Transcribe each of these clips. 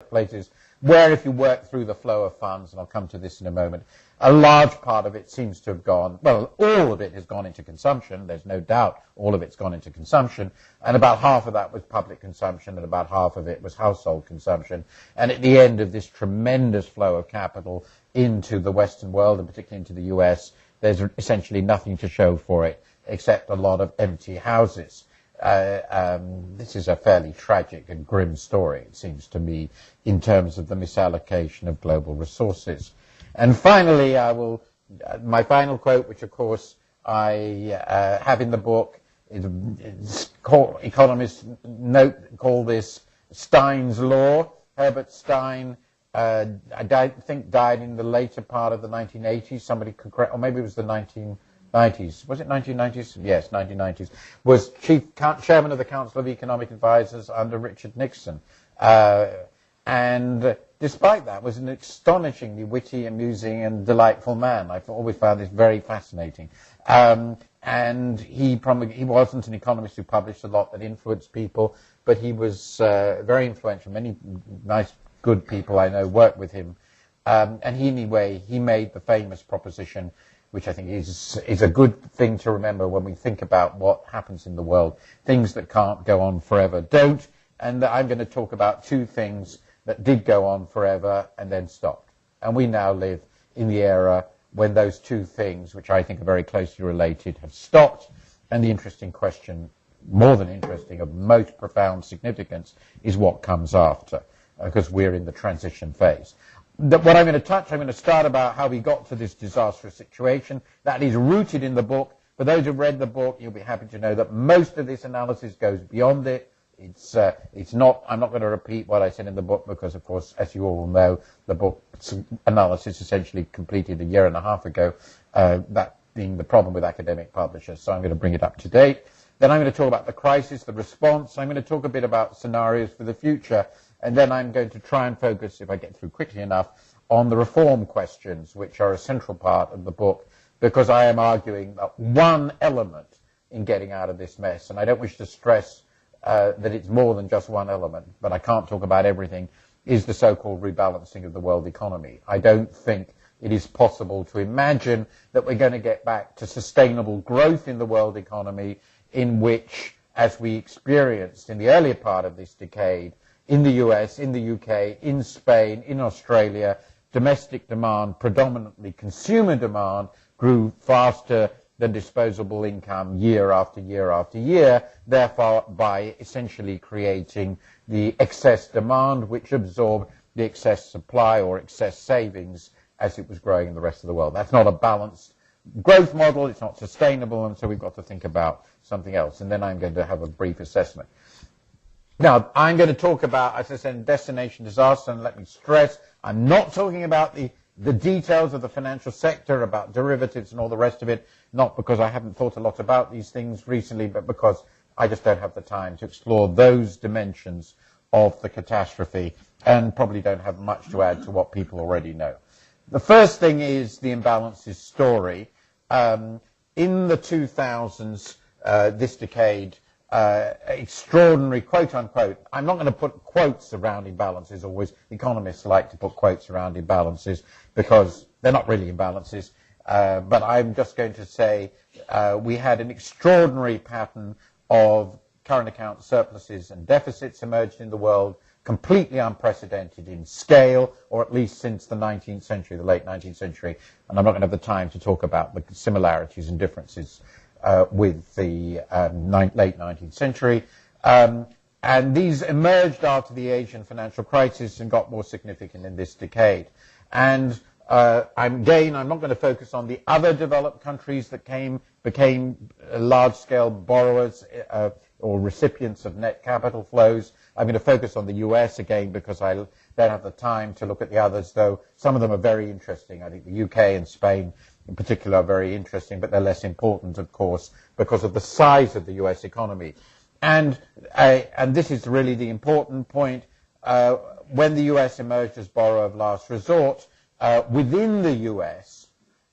places where if you work through the flow of funds, and I'll come to this in a moment, a large part of it seems to have gone, well, all of it has gone into consumption. There's no doubt all of it's gone into consumption. And about half of that was public consumption, and about half of it was household consumption. And at the end of this tremendous flow of capital into the Western world, and particularly into the US, there's essentially nothing to show for it except a lot of empty houses. This is a fairly tragic and grim story, it seems to me, in terms of the misallocation of global resources. And finally, my final quote, which of course I have in the book, economists call this Stein's law. Herbert Stein, I think, died in the later part of the 1980s. Somebody could correct, or maybe it was the 1990s. Was it 1990s? Yes, 1990s. Was chairman of the Council of Economic Advisors under Richard Nixon. And despite that, was an astonishingly witty, amusing, and delightful man. I've always found this very fascinating. And he wasn't an economist who published a lot that influenced people, but he was very influential. Many nice, good people I know worked with him. And anyway, he made the famous proposition, which I think is a good thing to remember when we think about what happens in the world. Things that can't go on forever don't. And I'm going to talk about two things that did go on forever and then stopped. And we now live in the era when those two things, which I think are very closely related, have stopped. And the interesting question, more than interesting, of most profound significance, is what comes after, because we're in the transition phase. What I'm going to start about how we got to this disastrous situation. That is rooted in the book. For those who've read the book, you'll be happy to know that most of this analysis goes beyond it. It's not, I'm not going to repeat what I said in the book because, of course, as you all know, the book's analysis essentially completed a year and a half ago, that being the problem with academic publishers. So I'm going to bring it up to date. Then I'm going to talk about the crisis, the response. I'm going to talk a bit about scenarios for the future. And then I'm going to try and focus, if I get through quickly enough, on the reform questions, which are a central part of the book, because I am arguing that one element in getting out of this mess, and I don't wish to stress that it's more than just one element, but I can't talk about everything, is the so-called rebalancing of the world economy. I don't think it is possible to imagine that we're going to get back to sustainable growth in the world economy in which, as we experienced in the earlier part of this decade, in the US, in the UK, in Spain, in Australia, domestic demand, predominantly consumer demand, grew faster than disposable income year after year after year, therefore by essentially creating the excess demand which absorbed the excess supply or excess savings as it was growing in the rest of the world. That's not a balanced growth model, it's not sustainable, and so we've got to think about something else. And then I'm going to have a brief assessment. Now, I'm going to talk about, as I said, destination disaster, and let me stress, I'm not talking about the details of the financial sector, about derivatives and all the rest of it, not because I haven't thought a lot about these things recently, but because I just don't have the time to explore those dimensions of the catastrophe, and probably don't have much to add to what people already know. The first thing is the imbalances story. In the 2000s, this decade, extraordinary, quote unquote, I'm not going to put quotes around imbalances, always economists like to put quotes around imbalances because they're not really imbalances, but I'm just going to say we had an extraordinary pattern of current account surpluses and deficits emerged in the world, completely unprecedented in scale, or at least since the 19th century, the late 19th century, and I'm not going to have the time to talk about the similarities and differences with the late 19th century. And these emerged after the Asian financial crisis and got more significant in this decade. And I'm not going to focus on the other developed countries that became large-scale borrowers or recipients of net capital flows. I'm going to focus on the US again because I don't have the time to look at the others, though some of them are very interesting. I think the UK and Spain in particular are very interesting, but they're less important, of course, because of the size of the US economy. And this is really the important point. When the US emerged as borrower of last resort, within the US,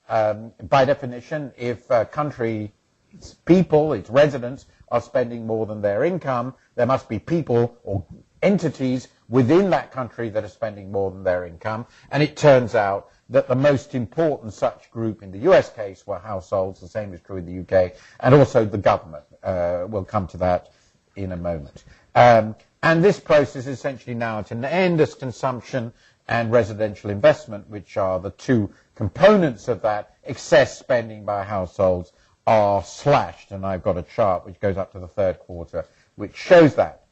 by definition, if a country, its people, its residents, are spending more than their income, there must be people or entities within that country that are spending more than their income. And it turns out that the most important such group in the US case were households. The same is true in the UK, and also the government. We'll come to that in a moment. And this process is essentially now at an end as consumption and residential investment, which are the two components of that excess spending by households, are slashed. And I've got a chart which goes up to the third quarter which shows that.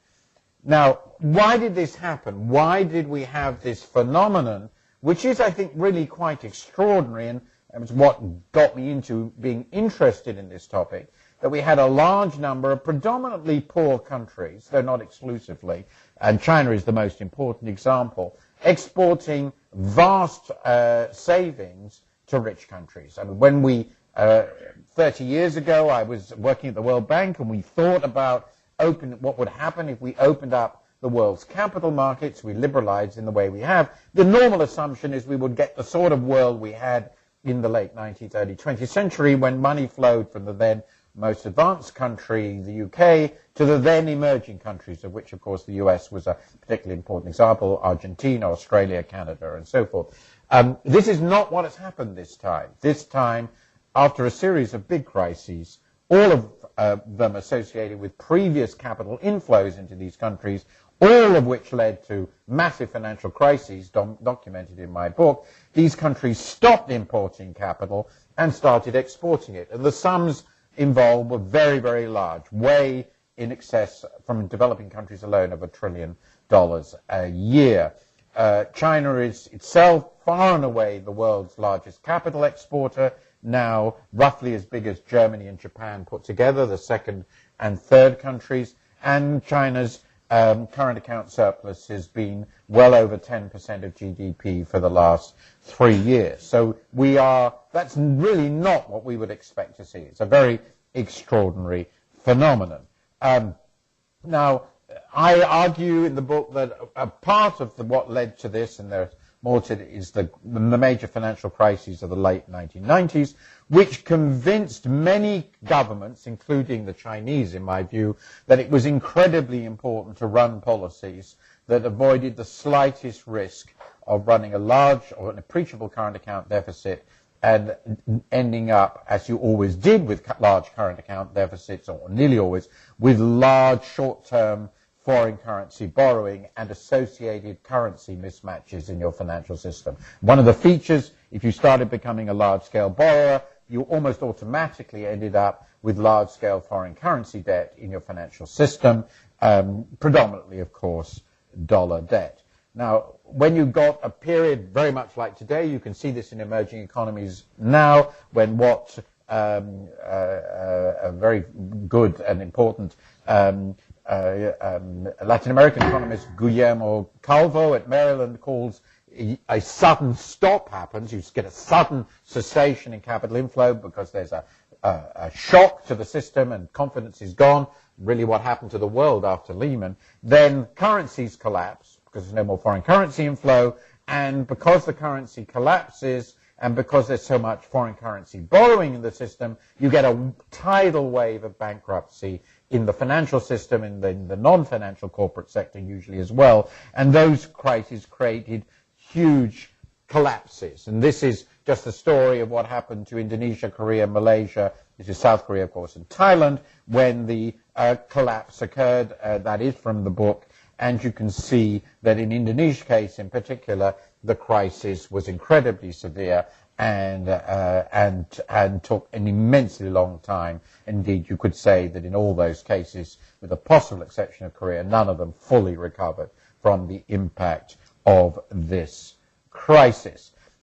Now, why did this happen? Why did we have this phenomenon, which is, I think, really quite extraordinary, and it's what got me into being interested in this topic, that we had a large number of predominantly poor countries, though not exclusively, and China is the most important example, exporting vast savings to rich countries. I mean, when we, 30 years ago, I was working at the World Bank, and we thought about what would happen if we opened up the world's capital markets, we liberalized in the way we have. The normal assumption is we would get the sort of world we had in the late 19th, early 20th century, when money flowed from the then most advanced country, the UK, to the then emerging countries, of which, of course, the US was a particularly important example, Argentina, Australia, Canada, and so forth. This is not what has happened this time. This time, after a series of big crises, all of them associated with previous capital inflows into these countries, all of which led to massive financial crises documented in my book, these countries stopped importing capital and started exporting it. And the sums involved were very, very large, way in excess from developing countries alone of $1 trillion a year. China is itself far and away the world's largest capital exporter, now roughly as big as Germany and Japan put together, the second and third countries, and China's current account surplus has been well over 10% of GDP for the last 3 years. So that's really not what we would expect to see. It's a very extraordinary phenomenon. Now, I argue in the book that a part of what led to this, and there's more to it, is the major financial crises of the late 1990s, which convinced many governments, including the Chinese, in my view, that it was incredibly important to run policies that avoided the slightest risk of running a large or an appreciable current account deficit and ending up, as you always did with large current account deficits, or nearly always, with large short-term foreign currency borrowing and associated currency mismatches in your financial system. One of the features, if you started becoming a large-scale borrower, you almost automatically ended up with large-scale foreign currency debt in your financial system, predominantly, of course, dollar debt. Now, when you got a period very much like today, you can see this in emerging economies now, when what a very good and important Latin American economist Guillermo Calvo at Maryland calls a sudden stop happens. You get a sudden cessation in capital inflow because there's a shock to the system and confidence is gone, really what happened to the world after Lehman. Then currencies collapse because there's no more foreign currency inflow, and because the currency collapses and because there's so much foreign currency borrowing in the system, you get a tidal wave of bankruptcy in the financial system, in the non-financial corporate sector usually as well, and those crises created huge collapses. And this is just the story of what happened to Indonesia, Korea, Malaysia, this is South Korea, of course, and Thailand, when the collapse occurred. That is from the book. And you can see that in Indonesia's case in particular, the crisis was incredibly severe and took an immensely long time. Indeed, you could say that in all those cases, with the possible exception of Korea, none of them fully recovered from the impact of this crisis.